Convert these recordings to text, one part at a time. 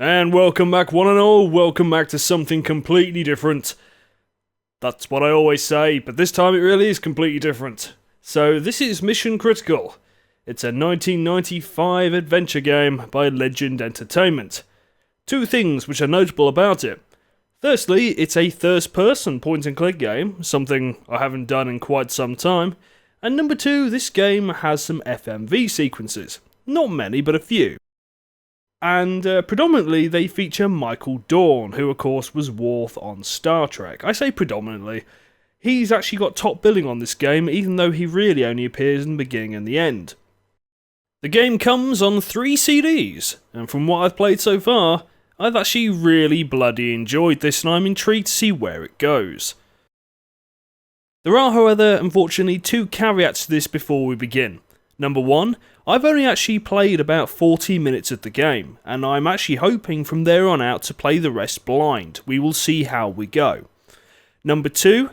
And welcome back, one and all. Welcome back to something completely different. That's what I always say, but this time it really is completely different. So this is Mission Critical. It's a 1995 adventure game by Legend Entertainment. Two things which are notable about it. Firstly, it's a first-person point-and-click game, something I haven't done in quite some time. And number two, this game has some FMV sequences. Not many, but a few. And predominantly they feature Michael Dorn, who of course was Worf on Star Trek. I say predominantly. He's actually got top billing on this game, even though he really only appears in the beginning and the end. The game comes on 3 CDs, and from what I've played so far, I've actually really bloody enjoyed this, and I'm intrigued to see where it goes. There are, however, unfortunately 2 caveats to this before we begin. Number 1, I've only actually played about 40 minutes of the game, and I'm actually hoping from there on out to play the rest blind. We will see how we go. Number 2,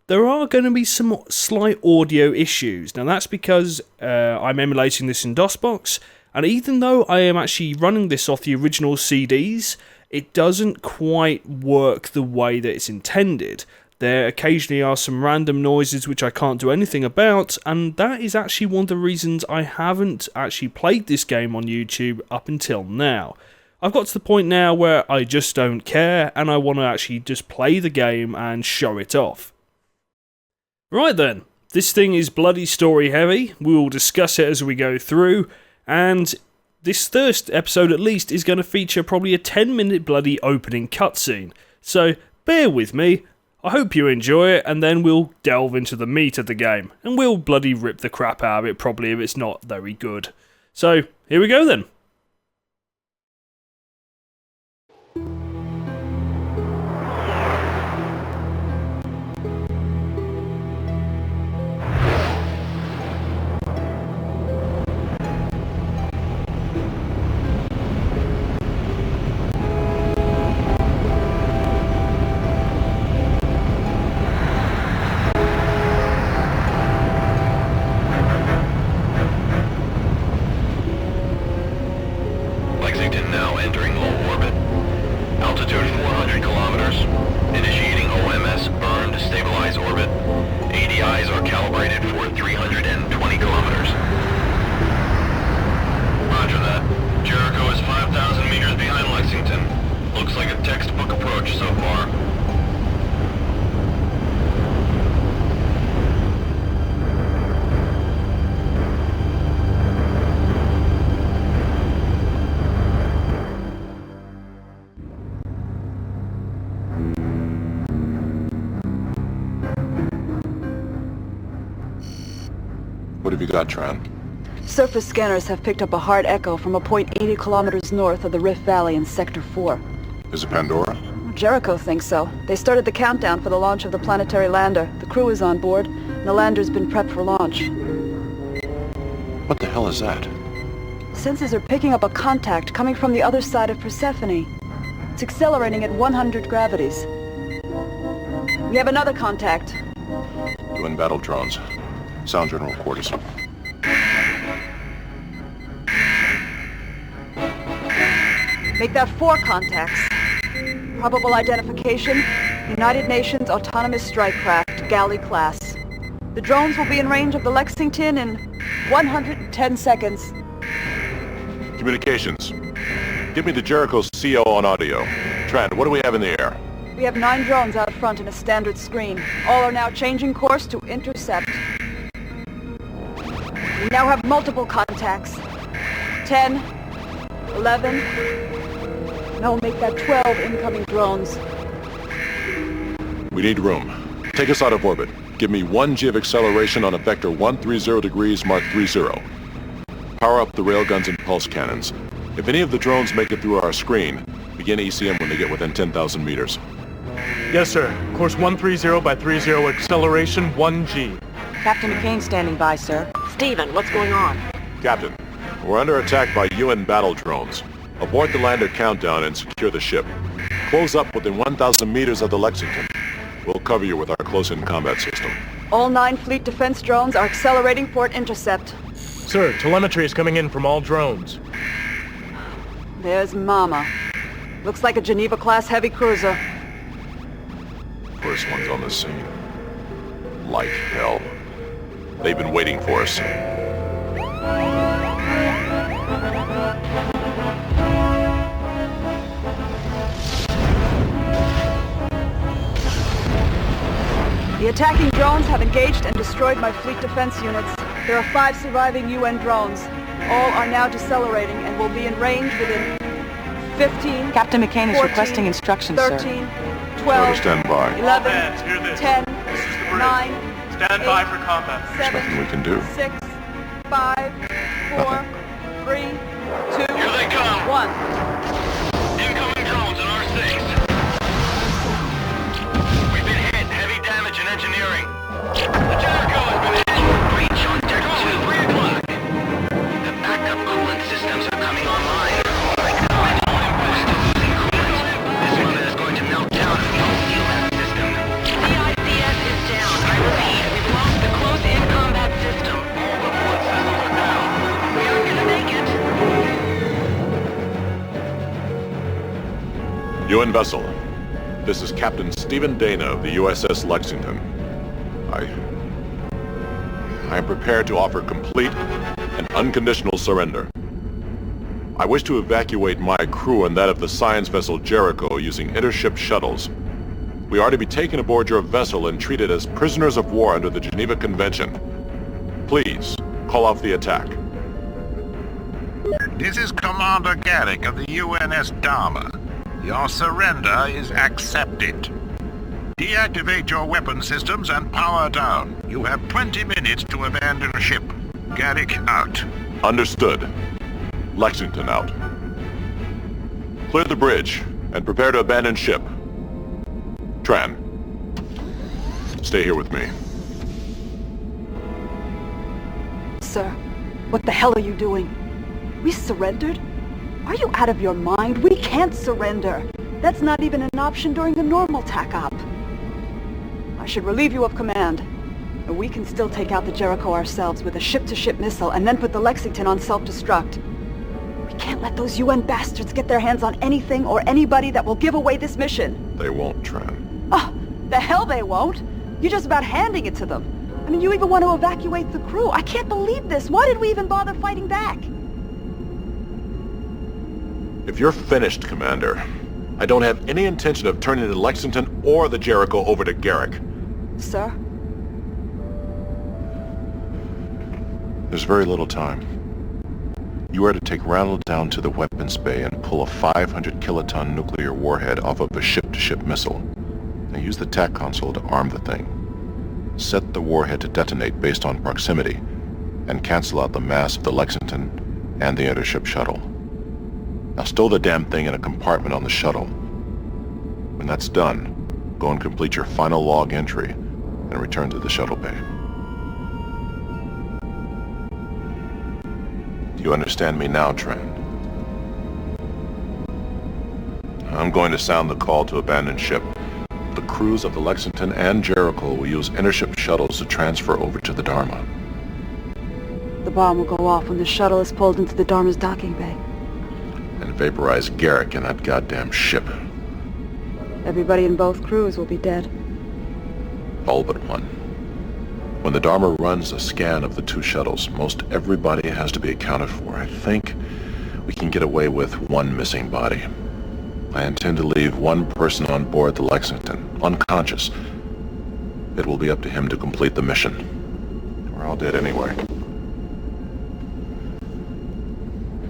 there are going to be some slight audio issues. Now that's because I'm emulating this in DOSBox, and even though I am actually running this off the original CDs, it doesn't quite work the way that it's intended. There occasionally are some random noises which I can't do anything about, and that is actually one of the reasons I haven't actually played this game on YouTube up until now. I've got to the point now where I just don't care, and I want to actually just play the game and show it off. Right then, this thing is bloody story heavy. We will discuss it as we go through, and this first episode at least is going to feature probably a 10-minute bloody opening cutscene. So bear with me. I hope you enjoy it, and then we'll delve into the meat of the game, and we'll bloody rip the crap out of it probably if it's not very good. So, here we go then. What have you got, Tran? Surface scanners have picked up a hard echo from a point 80 kilometers north of the Rift Valley in Sector 4. Is it Pandora? Jericho thinks so. They started the countdown for the launch of the planetary lander. The crew is on board, and the lander's been prepped for launch. What the hell is that? Sensors are picking up a contact coming from the other side of Persephone. It's accelerating at 100 gravities. We have another contact. UN battle drones. Sound general quarters. Make that 4 contacts. Probable identification, United Nations Autonomous Strike Craft, Galley class. The drones will be in range of the Lexington in 110 seconds. Communications. Give me the Jericho's CO on audio. Tran, what do we have in the air? We have 9 drones out front in a standard screen. All are now changing course to intercept. We now have multiple contacts. 10, 11, no, make that 12 incoming drones. We need room. Take us out of orbit. Give me 1 G of acceleration on a vector 130 degrees, Mark 30. Power up the railguns and pulse cannons. If any of the drones make it through our screen, begin ECM when they get within 10,000 meters. Yes, sir. Course 130 by 30, acceleration 1G. Captain McCain standing by, sir. Steven, what's going on? Captain, we're under attack by UN battle drones. Abort the lander countdown and secure the ship. Close up within 1,000 meters of the Lexington. We'll cover you with our close-in combat system. All 9 fleet defense drones are accelerating for intercept. Sir, telemetry is coming in from all drones. There's Mama. Looks like a Geneva-class heavy cruiser. First one's on the scene. Like hell. They've been waiting for us. The attacking drones have engaged and destroyed my fleet defense units. There are 5 surviving UN drones. All are now decelerating and will be in range within 15... Captain McCain is 14, requesting instructions, 13, sir. 12, Stand by. 11, Hands, hear this. 10, This is the bridge. 9, Stand by for combat. 7, Nothing we can do. 6, 5, 4, 3, 2, Here they come. 1. Incoming drones on R6. We've been hit. Heavy damage and engineering. The Jericho has been hit. Breach on deck 2. 3 o'clock. The backup coolant systems are coming online. Oh my God. We're still losing coolant. This one is going to melt down if we don't seal that system. CICS is down. I repeat, we've lost the close-in combat system. All the coolant systems are down. We aren't gonna make it. UN vessel. This is Captain Stephen Dana of the USS Lexington. I am prepared to offer complete and unconditional surrender. I wish to evacuate my crew and that of the science vessel Jericho using intership shuttles. We are to be taken aboard your vessel and treated as prisoners of war under the Geneva Convention. Please, call off the attack. This is Commander Garrick of the UNS Dharma. Your surrender is accepted. Deactivate your weapon systems and power down. You have 20 minutes to abandon ship. Garrick out. Understood. Lexington out. Clear the bridge and prepare to abandon ship. Tran, stay here with me. Sir, what the hell are you doing? We surrendered? Are you out of your mind? We can't surrender. That's not even an option during the normal TAC-op. I should relieve you of command. But we can still take out the Jericho ourselves with a ship-to-ship missile and then put the Lexington on self-destruct. We can't let those UN bastards get their hands on anything or anybody that will give away this mission. They won't, Tran. Oh, the hell they won't. You're just about handing it to them. I mean, you even want to evacuate the crew. I can't believe this. Why did we even bother fighting back? If you're finished, Commander, I don't have any intention of turning the Lexington or the Jericho over to Garrick. Sir? There's very little time. You are to take Randall down to the weapons bay and pull a 500 kiloton nuclear warhead off of a ship-to-ship missile. Now use the TAC console to arm the thing. Set the warhead to detonate based on proximity, and cancel out the mass of the Lexington and the intership shuttle. Now stow the damn thing in a compartment on the shuttle. When that's done, go and complete your final log entry and return to the shuttle bay. Do you understand me now, Tran? I'm going to sound the call to abandon ship. The crews of the Lexington and Jericho will use intership shuttles to transfer over to the Dharma. The bomb will go off when the shuttle is pulled into the Dharma's docking bay. And vaporize Garrick in that goddamn ship. Everybody in both crews will be dead. All but one. When the Dharma runs a scan of the two shuttles, most everybody has to be accounted for. I think we can get away with one missing body. I intend to leave one person on board the Lexington, unconscious. It will be up to him to complete the mission. We're all dead anyway.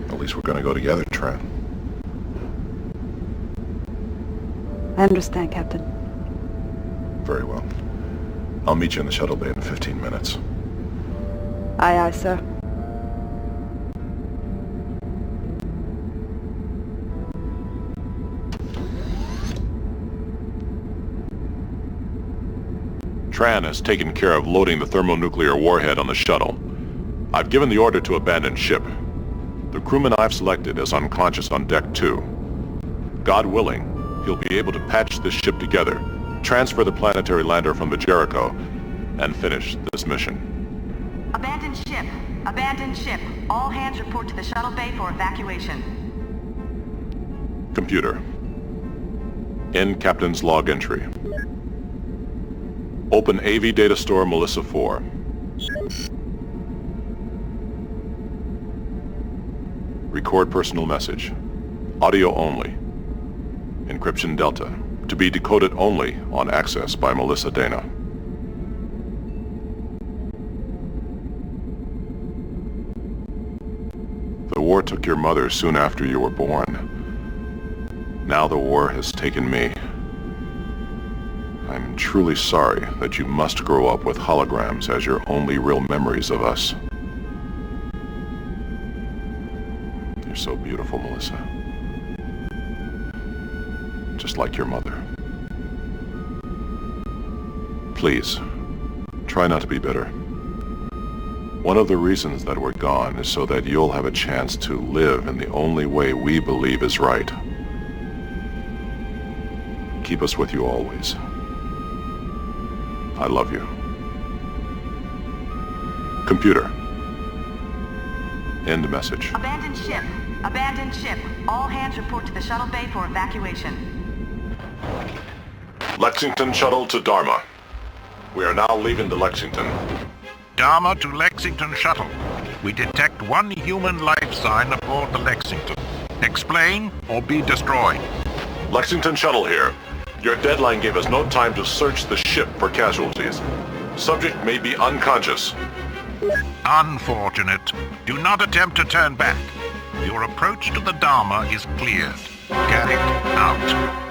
At least we're gonna go together, Tran. I understand, Captain. Very well. I'll meet you in the shuttle bay in 15 minutes. Aye, aye, sir. Tran has taken care of loading the thermonuclear warhead on the shuttle. I've given the order to abandon ship. The crewman I've selected is unconscious on deck 2. God willing, he'll be able to patch this ship together, transfer the planetary lander from the Jericho, and finish this mission. Abandon ship. Abandon ship. All hands report to the shuttle bay for evacuation. Computer, End Captain's log entry. Open AV Data Store Melissa 4. Record personal message. Audio only. Encryption Delta. To be decoded only on access by Melissa Dana. The war took your mother soon after you were born. Now the war has taken me. I'm truly sorry that you must grow up with holograms as your only real memories of us. You're so beautiful, Melissa. Just like your mother. Please, try not to be bitter. One of the reasons that we're gone is so that you'll have a chance to live in the only way we believe is right. Keep us with you always. I love you. Computer. End message. Abandoned ship. Abandoned ship. All hands report to the shuttle bay for evacuation. Lexington shuttle to Dharma. We are now leaving to Lexington. Dharma to Lexington shuttle. We detect one human life sign aboard the Lexington. Explain or be destroyed. Lexington shuttle here. Your deadline gave us no time to search the ship for casualties. Subject may be unconscious. Unfortunate. Do not attempt to turn back. Your approach to the Dharma is cleared. Garrick out.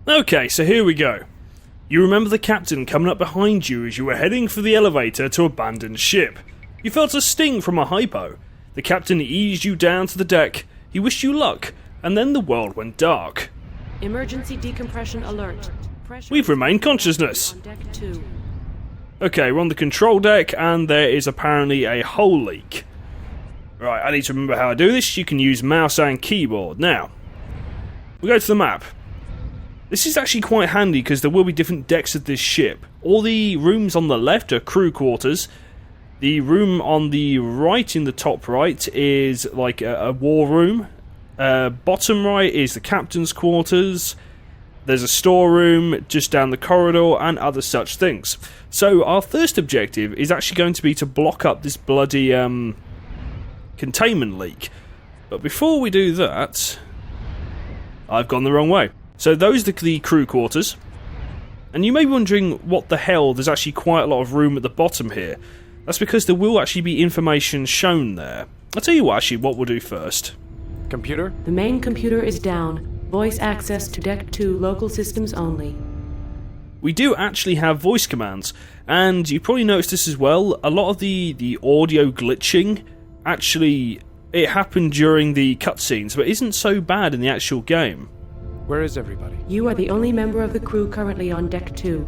Okay, so here we go. You remember the captain coming up behind you as you were heading for the elevator to abandon ship. You felt a sting from a hypo. The captain eased you down to the deck, he wished you luck, and then the world went dark. Emergency decompression alert. Pressure We've remained consciousness. on deck 2. Okay, we're on the control deck, and there is apparently a hull leak. Right, I need to remember how I do this. You can use mouse and keyboard. Now, we go to the map. This is actually quite handy because there will be different decks of this ship. All the rooms on the left are crew quarters. The room on the right, in the top right, is like a war room. Bottom right is the captain's quarters. There's a storeroom just down the corridor and other such things. So our first objective is actually going to be to block up this bloody containment leak. But before we do that, I've gone the wrong way. So those are the crew quarters. And you may be wondering what the hell, there's actually quite a lot of room at the bottom here. That's because there will actually be information shown there. I'll tell you what we'll do first. Computer? The main computer is down. Voice access to Deck 2 local systems only. We do actually have voice commands, and you probably noticed this as well. A lot of the audio glitching, actually, it happened during the cutscenes, but isn't so bad in the actual game. Where is everybody? You are the only member of the crew currently on Deck 2.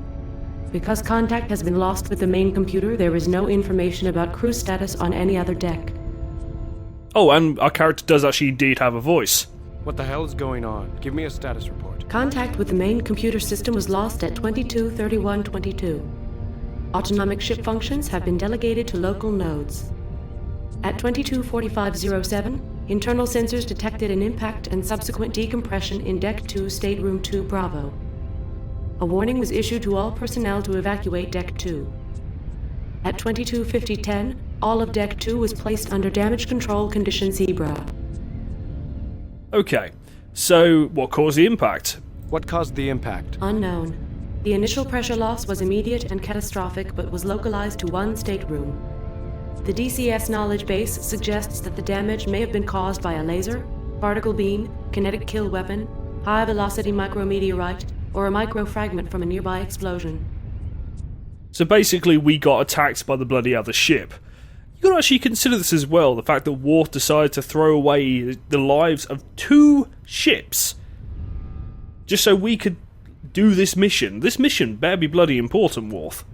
Because contact has been lost with the main computer, there is no information about crew status on any other deck. Oh, and our character does actually indeed have a voice. What the hell is going on? Give me a status report. Contact with the main computer system was lost at 22:31:22. Autonomic ship functions have been delegated to local nodes. At 22:45:07, internal sensors detected an impact and subsequent decompression in Deck 2, Stateroom 2 Bravo. A warning was issued to all personnel to evacuate Deck 2. At 22:50:10, all of Deck 2 was placed under damage control condition Zebra. Okay, so what caused the impact? What caused the impact? Unknown. The initial pressure loss was immediate and catastrophic, but was localized to one stateroom. The DCS knowledge base suggests that the damage may have been caused by a laser, particle beam, kinetic kill weapon, high-velocity micrometeorite, or a microfragment from a nearby explosion. So basically, we got attacked by the bloody other ship. You gotta actually consider this as well, the fact that Worf decided to throw away the lives of 2 ships just so we could do this mission. This mission better be bloody important, Worf.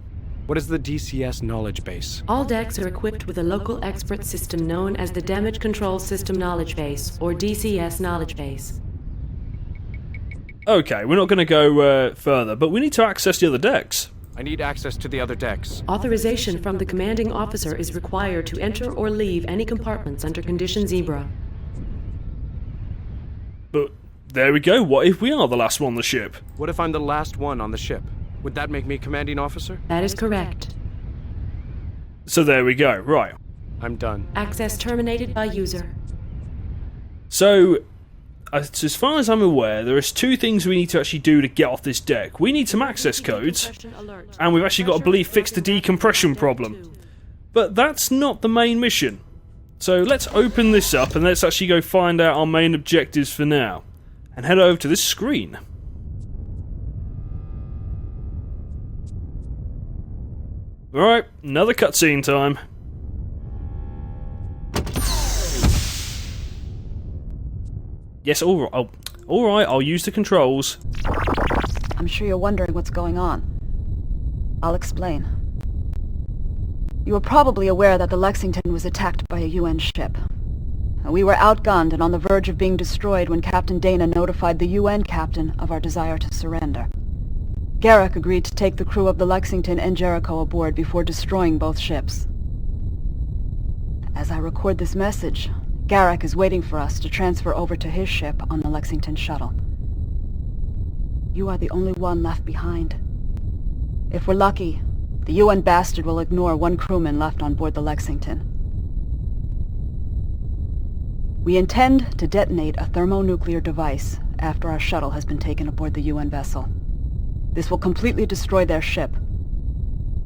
What is the DCS knowledge base? All decks are equipped with a local expert system known as the Damage Control System Knowledge Base, or DCS Knowledge Base. Okay, we're not going to go further, but we need to access the other decks. I need access to the other decks. Authorization from the commanding officer is required to enter or leave any compartments under condition Zebra. But there we go, what if we are the last one on the ship? What if I'm the last one on the ship? Would that make me commanding officer? That is correct. So there we go, right. I'm done. Access terminated by user. So, as far as I'm aware, there is 2 things we need to actually do to get off this deck. We need some access codes, and we've actually got to, believe, fix the decompression problem. But that's not the main mission. So let's open this up and let's actually go find out our main objectives for now. And head over to this screen. Alright, another cutscene time. Yes, alright, I'll use the controls. I'm sure you're wondering what's going on. I'll explain. You are probably aware that the Lexington was attacked by a UN ship. We were outgunned and on the verge of being destroyed when Captain Dana notified the UN captain of our desire to surrender. Garrick agreed to take the crew of the Lexington and Jericho aboard before destroying both ships. As I record this message, Garrick is waiting for us to transfer over to his ship on the Lexington shuttle. You are the only one left behind. If we're lucky, the UN bastard will ignore one crewman left on board the Lexington. We intend to detonate a thermonuclear device after our shuttle has been taken aboard the UN vessel. This will completely destroy their ship.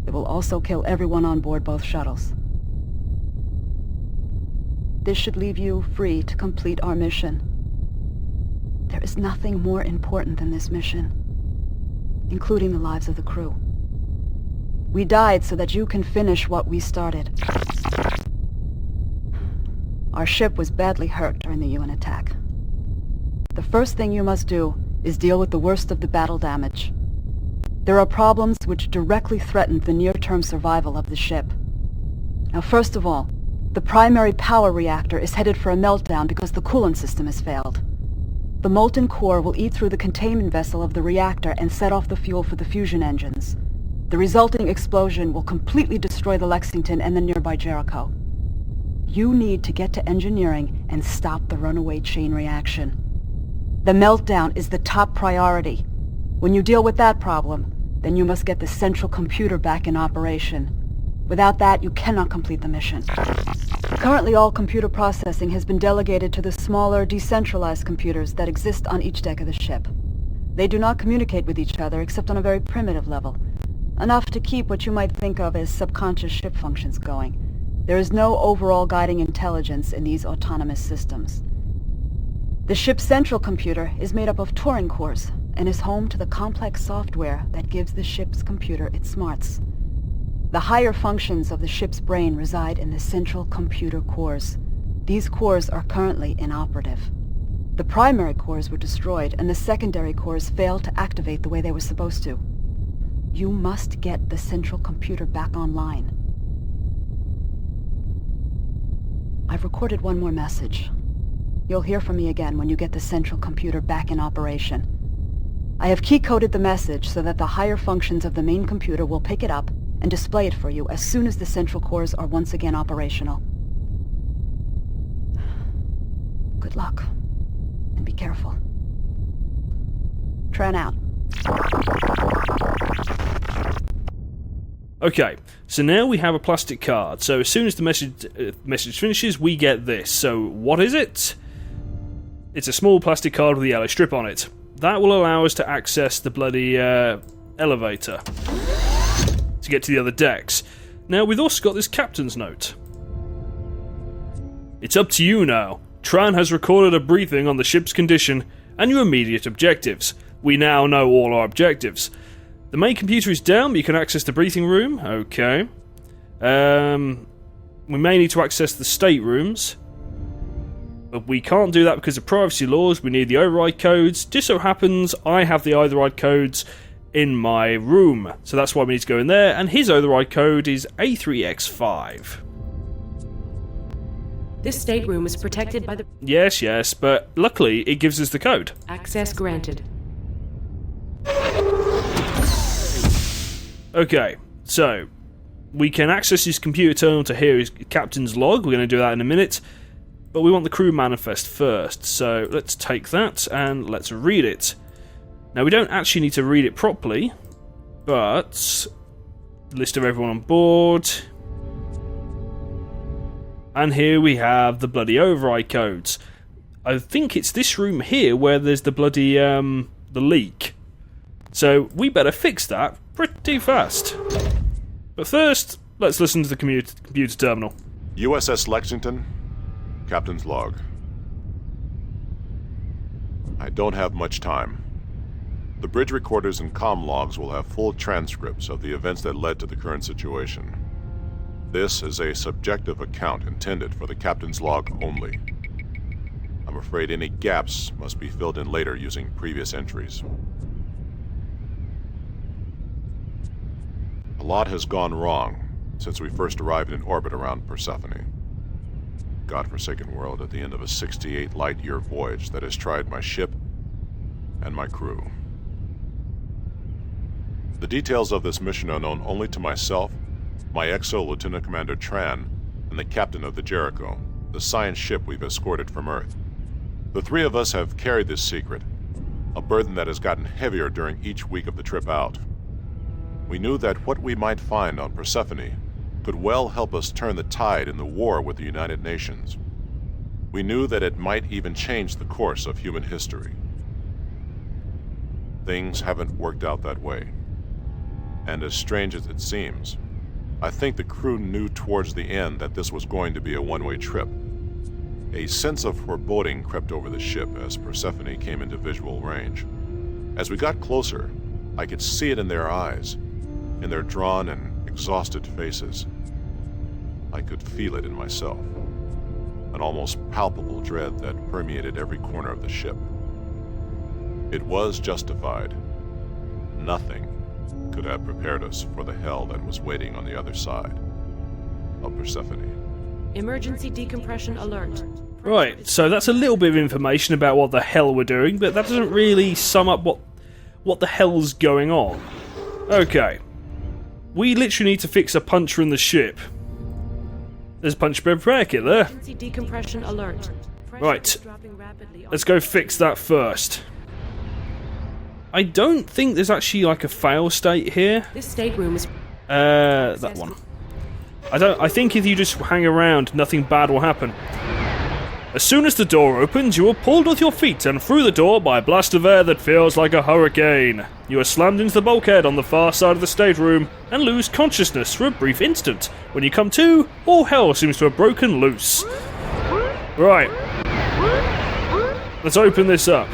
It will also kill everyone on board both shuttles. This should leave you free to complete our mission. There is nothing more important than this mission, including the lives of the crew. We died so that you can finish what we started. Our ship was badly hurt during the UN attack. The first thing you must do is deal with the worst of the battle damage. There are problems which directly threaten the near-term survival of the ship. Now, first of all, the primary power reactor is headed for a meltdown because the coolant system has failed. The molten core will eat through the containment vessel of the reactor and set off the fuel for the fusion engines. The resulting explosion will completely destroy the Lexington and the nearby Jericho. You need to get to engineering and stop the runaway chain reaction. The meltdown is the top priority. When you deal with that problem, then you must get the central computer back in operation. Without that, you cannot complete the mission. Currently, all computer processing has been delegated to the smaller, decentralized computers that exist on each deck of the ship. They do not communicate with each other except on a very primitive level, enough to keep what you might think of as subconscious ship functions going. There is no overall guiding intelligence in these autonomous systems. The ship's central computer is made up of Turing cores and is home to the complex software that gives the ship's computer its smarts. The higher functions of the ship's brain reside in the central computer cores. These cores are currently inoperative. The primary cores were destroyed, and the secondary cores failed to activate the way they were supposed to. You must get the central computer back online. I've recorded one more message. You'll hear from me again when you get the central computer back in operation. I have key-coded the message so that the higher functions of the main computer will pick it up and display it for you as soon as the central cores are once again operational. Good luck, and be careful. Tran out. Okay, so now we have a plastic card, so as soon as the message finishes, we get this. So, what is it? It's a small plastic card with a yellow strip on it. That will allow us to access the bloody elevator to get to the other decks. Now, we've also got this captain's note. It's up to you now. Tran has recorded a briefing on the ship's condition and your immediate objectives. We now know all our objectives. The main computer is down, but you can access the briefing room. Okay. We may need to access the staterooms. But we can't do that because of privacy laws. We need the override codes. Just so happens I have the override codes in my room. So that's why we need to go in there. And his override code is A3X5. This stateroom is protected by the... Yes, but luckily it gives us the code. Access granted. Okay, so we can access his computer terminal to hear his captain's log. We're going to do that in a minute. But we want the crew manifest first, so let's take that and let's read it. Now, we don't actually need to read it properly, but list of everyone on board. And here we have the bloody override codes. I think it's this room here where there's the bloody, the leak. So we better fix that pretty fast. But first, let's listen to the computer terminal. USS Lexington, Captain's log. I don't have much time. The bridge recorders and comm logs will have full transcripts of the events that led to the current situation. This is a subjective account intended for the captain's log only. I'm afraid any gaps must be filled in later using previous entries. A lot has gone wrong since we first arrived in orbit around Persephone. Godforsaken world at the end of a 68 light-year voyage that has tried my ship and my crew. The details of this mission are known only to myself, my XO Lieutenant Commander Tran, and the captain of the Jericho, the science ship we've escorted from Earth. The three of us have carried this secret, a burden that has gotten heavier during each week of the trip out. We knew that what we might find on Persephone could well help us turn the tide in the war with the United Nations. We knew that it might even change the course of human history. Things haven't worked out that way. And as strange as it seems, I think the crew knew towards the end that this was going to be a one-way trip. A sense of foreboding crept over the ship as Persephone came into visual range. As we got closer, I could see it in their eyes, in their drawn and exhausted faces. I could feel it in myself, an almost palpable dread that permeated every corner of the ship. It was justified. Nothing could have prepared us for the hell that was waiting on the other side of Persephone. Emergency decompression alert. Right, so that's a little bit of information about what the hell we're doing, but that doesn't really sum up what the hell's going on. Okay. We literally need to fix a puncture in the ship. There's a punch repair kit there. Emergency decompression alert. Right. Let's go fix that first. I don't think there's actually like a fail state here. This stateroom is... that one. I think if you just hang around, nothing bad will happen. As soon as the door opens, you are pulled with your feet and through the door by a blast of air that feels like a hurricane. You are slammed into the bulkhead on the far side of the stateroom and lose consciousness for a brief instant. When you come to, all hell seems to have broken loose. Right. Let's open this up.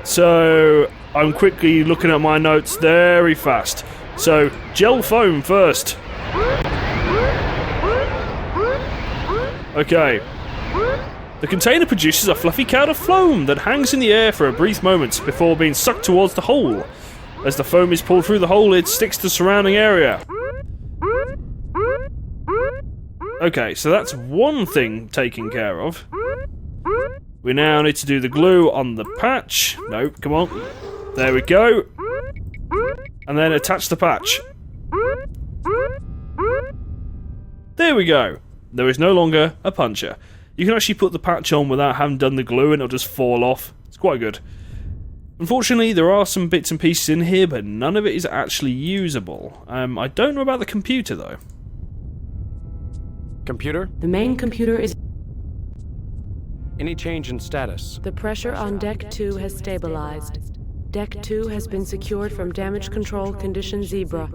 So, I'm quickly looking at my notes very fast. So, gel foam first. Okay. The container produces a fluffy cloud of foam that hangs in the air for a brief moment before being sucked towards the hole. As the foam is pulled through the hole, it sticks to the surrounding area. Okay, so that's one thing taken care of. We now need to do the glue on the patch. No, come on. There we go. And then attach the patch. There we go. There is no longer a puncture. You can actually put the patch on without having done the glue and it'll just fall off. It's quite good. Unfortunately, there are some bits and pieces in here, but none of it is actually usable. I don't know about the computer, though. Computer? The main computer is... Any change in status? The pressure on Deck 2 has stabilized. Deck 2 has been secured from damage control condition Zebra.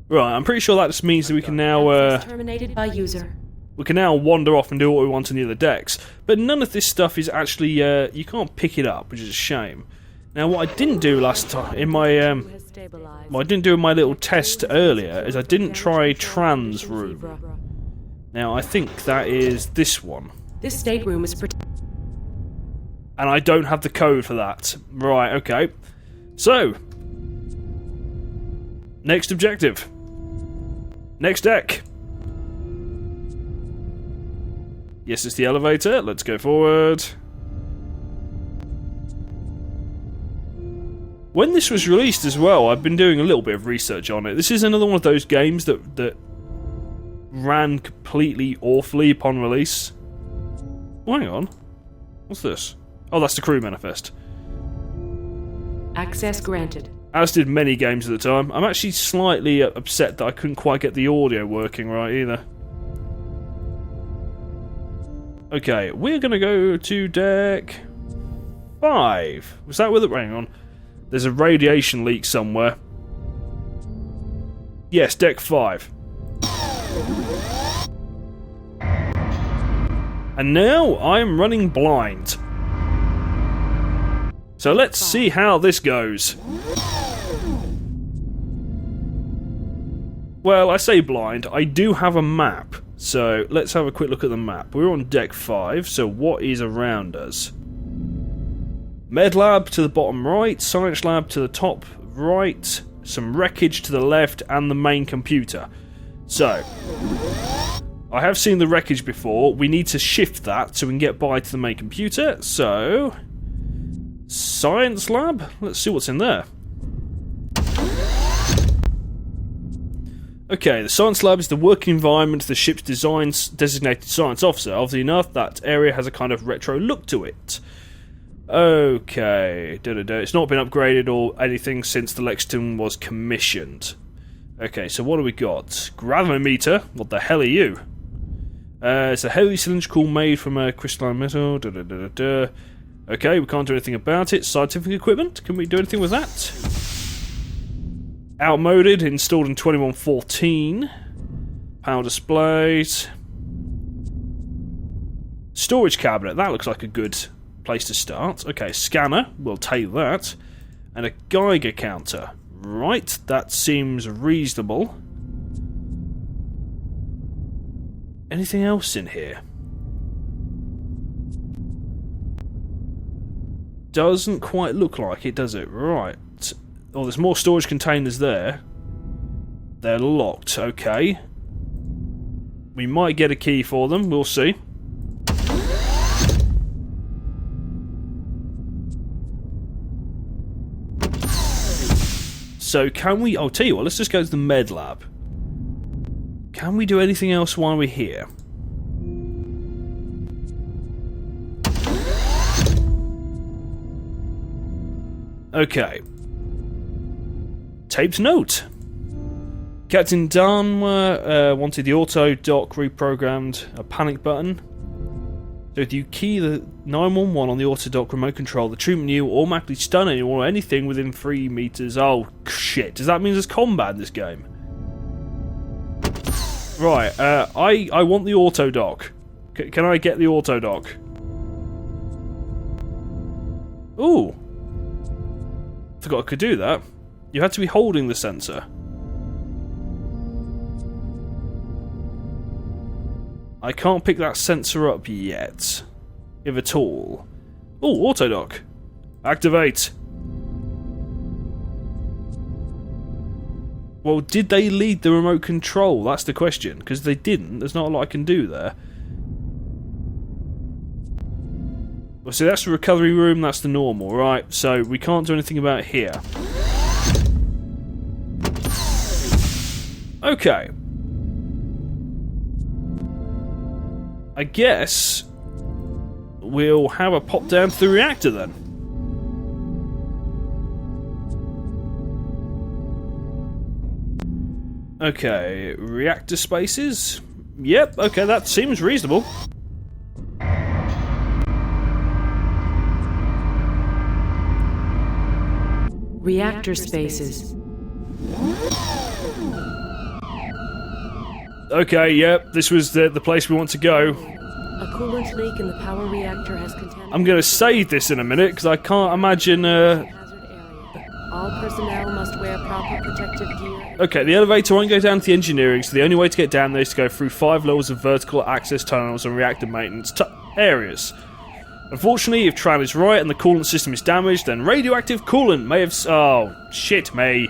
Right, I'm pretty sure that just means that we can now, terminated by user. We can now wander off and do what we want on the other decks, but none of this stuff is actually, you can't pick it up, which is a shame. Now, what I didn't do last time, in my, what I didn't do in my little test earlier, is I didn't try trans room. Now, I think that is this one. This stateroom is and I don't have the code for that. Right, okay. So, next objective. Next deck. Yes, it's the elevator. Let's go forward. When this was released as well, I've been doing a little bit of research on it. This is another one of those games that ran completely awfully upon release. Oh, hang on. What's this? Oh, that's the crew manifest. Access granted. As did many games at the time. I'm actually slightly upset that I couldn't quite get the audio working right either. Okay, we're gonna go to deck 5. Was that with it? Hang on. There's a radiation leak somewhere. Yes, deck 5. And now I'm running blind. So let's see how this goes. Well, I say blind. I do have a map. So let's have a quick look at the map. We're on deck 5, so what is around us? Med lab to the bottom right, science lab to the top right, some wreckage to the left, and the main computer. So, I have seen the wreckage before. We need to shift that so we can get by to the main computer. So, science lab? Let's see what's in there. Okay, the science lab is the working environment of the ship's designated science officer. Oddly enough, that area has a kind of retro look to it. Okay, it's not been upgraded or anything since the Lexington was commissioned. Okay, so what do we got? Gravimeter? What the hell are you? It's a heavy cylindrical made from a crystalline metal. Okay, we can't do anything about it. Scientific equipment? Can we do anything with that? Outmoded, installed in 2114. Power displays. Storage cabinet, that looks like a good place to start. Okay, scanner, we'll take that. And a Geiger counter. Right, that seems reasonable. Anything else in here? Doesn't quite look like it, does it? Right. Oh, there's more storage containers there. They're locked, okay. We might get a key for them, we'll see. So can we... I'll tell you what, let's just go to the med lab. Can we do anything else while we're here? Okay. Taped note. Captain Dharma wanted the auto dock reprogrammed, a panic button. So if you key the 911 on the auto dock remote control, the troop menu will automatically stun anyone or anything within 3 meters. Oh shit! Does that mean there's combat in this game? Right. I want the auto dock. Can I get the auto dock? Ooh. Forgot I could do that. You had to be holding the sensor. I can't pick that sensor up yet. If at all. Ooh, auto dock. Activate. Well, did they lead the remote control? That's the question. Because they didn't. There's not a lot I can do there. Well, see, that's the recovery room. That's the normal, right? So we can't do anything about here. Okay. I guess we'll have a pop down to the reactor then. Okay, reactor spaces. Yep, okay, that seems reasonable. Reactor spaces. Okay, yep, this was the place we want to go. A coolant leak in the power reactor has contaminated. I'm gonna save this in a minute, because I can't imagine, All personnel must wear proper protective gear. Okay, the elevator won't go down to the engineering, so the only way to get down there is to go through 5 levels of vertical access tunnels and reactor maintenance areas. Unfortunately, if Tran is right and the coolant system is damaged, then radioactive coolant may have... Oh, shit me.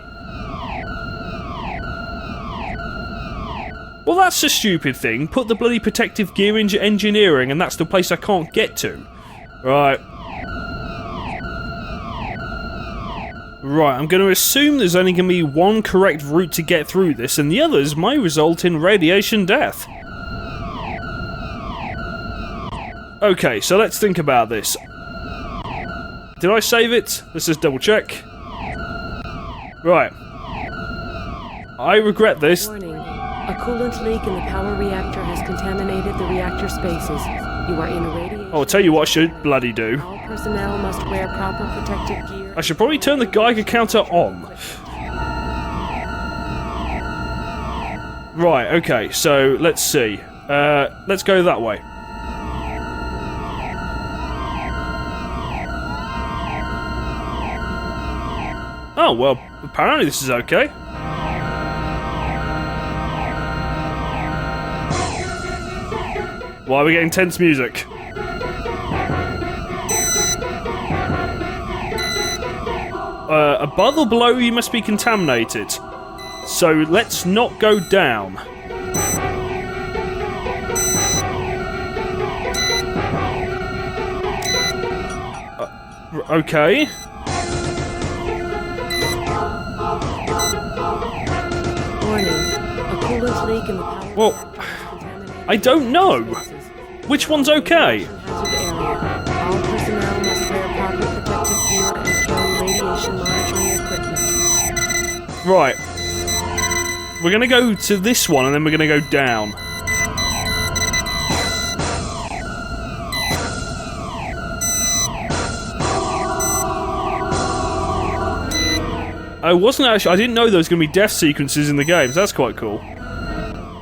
Well, that's a stupid thing. Put the bloody protective gear into engineering, and that's the place I can't get to. Right. Right, I'm going to assume there's only going to be one correct route to get through this, and the others may result in radiation death. Okay, so let's think about this. Did I save it? Let's just double check. Right. I regret this. Warning. A coolant leak in the power reactor has contaminated the reactor spaces. You are in a radiation... I'll tell you what I should bloody do. All personnel must wear proper protective gear. I should probably turn the Geiger counter on. Right, okay, so let's see. Let's go that way. Oh, well, apparently this is okay. Why are we getting tense music? Above or below you must be contaminated. So let's not go down. Okay. Warning. A coolant leak in the power... Well, I don't know. Which one's okay? Hazard area. All personnel must wear proper protective gear and carry radiation monitoring equipment. Right. We're gonna go to this one and then we're gonna go down. I wasn't actually... I didn't know there was gonna be death sequences in the games. That's quite cool.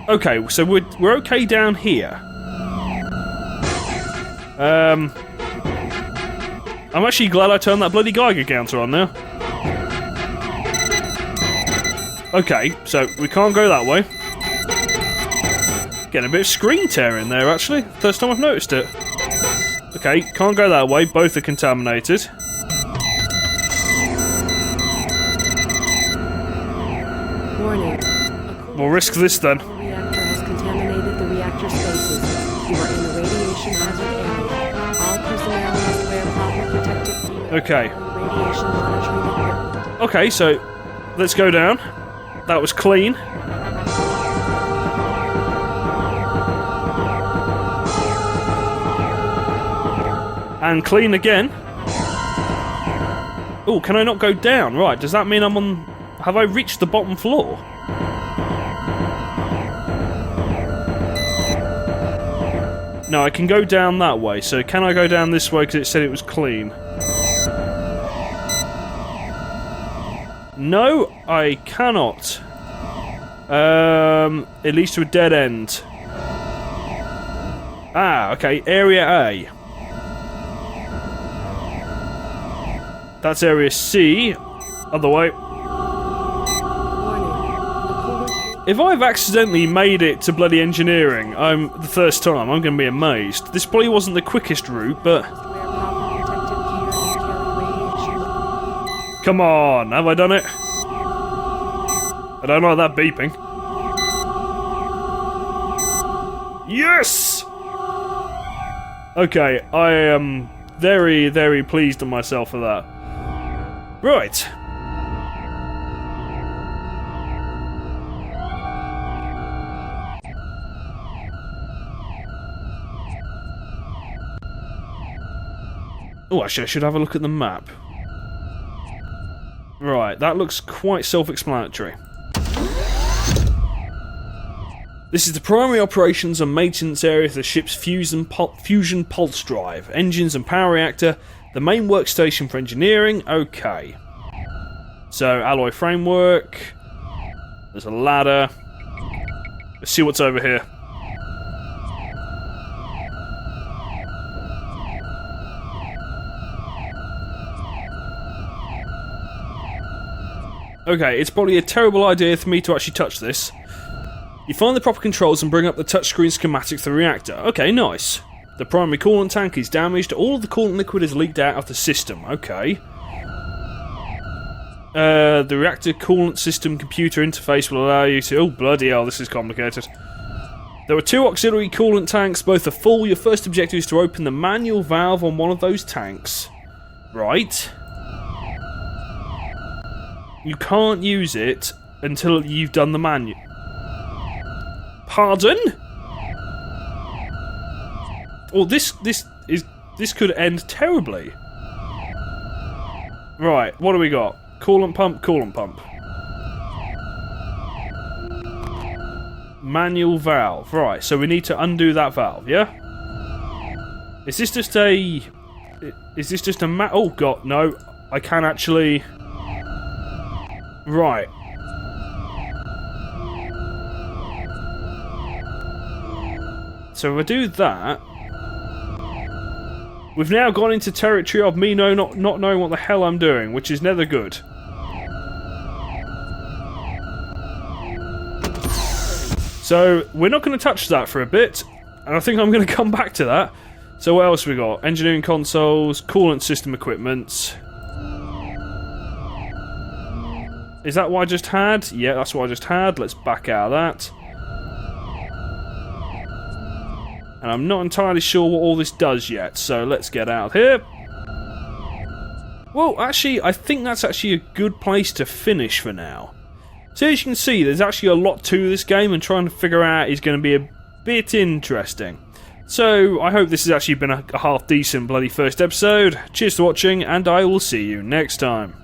Okay, so we're okay down here. I'm actually glad I turned that bloody Geiger counter on now. Okay, so we can't go that way. Getting a bit of screen tear in there, actually. First time I've noticed it. Okay, can't go that way. Both are contaminated. Warning. We'll risk this then. The reactor has contaminated the reactor spaces. You are in a radiation hazard area. All personnel must wear proper protective gear. Okay. Radiation monitoring equipment. Okay, so let's go down. That was clean. And clean again. Oh, can I not go down? Right, does that mean I'm on... Have I reached the bottom floor? No, I can go down that way, so can I go down this way because it said it was clean? No, I cannot. It leads to a dead end. Ah, okay, Area A. That's Area C. Other way. If I've accidentally made it to bloody engineering, the first time, I'm going to be amazed. This probably wasn't the quickest route, but... Come on, have I done it? I don't like that beeping. Yes! Okay, I am very, very pleased with myself for that. Right. Oh, actually, I should have a look at the map. Right, that looks quite self-explanatory. This is the primary operations and maintenance area for the ship's fusion pulse drive, engines and power reactor, the main workstation for engineering. Okay. So, alloy framework. There's a ladder. Let's see what's over here. Okay, it's probably a terrible idea for me to actually touch this. You find the proper controls and bring up the touchscreen schematic for the reactor. Okay, nice. The primary coolant tank is damaged. All of the coolant liquid is leaked out of the system. Okay. The reactor coolant system computer interface will allow you to... Oh, bloody hell, this is complicated. There are 2 auxiliary coolant tanks. Both are full. Your first objective is to open the manual valve on one of those tanks. Right. You can't use it until you've done the manual. Pardon? Oh, this could end terribly. Right, what do we got? Coolant pump, coolant pump. Manual valve. Right, so we need to undo that valve, yeah? Is this just a... Oh, God, no. I can actually... Right. So if I do that... We've now gone into territory of me not knowing what the hell I'm doing, which is never good. So, we're not going to touch that for a bit, and I think I'm going to come back to that. So what else we got? Engineering consoles, coolant system equipment. Is that what I just had? Yeah, that's what I just had. Let's back out of that. And I'm not entirely sure what all this does yet, so let's get out of here. Well, actually, I think that's actually a good place to finish for now. So as you can see, there's actually a lot to this game, and trying to figure out is going to be a bit interesting. So, I hope this has actually been a half-decent bloody first episode. Cheers for watching, and I will see you next time.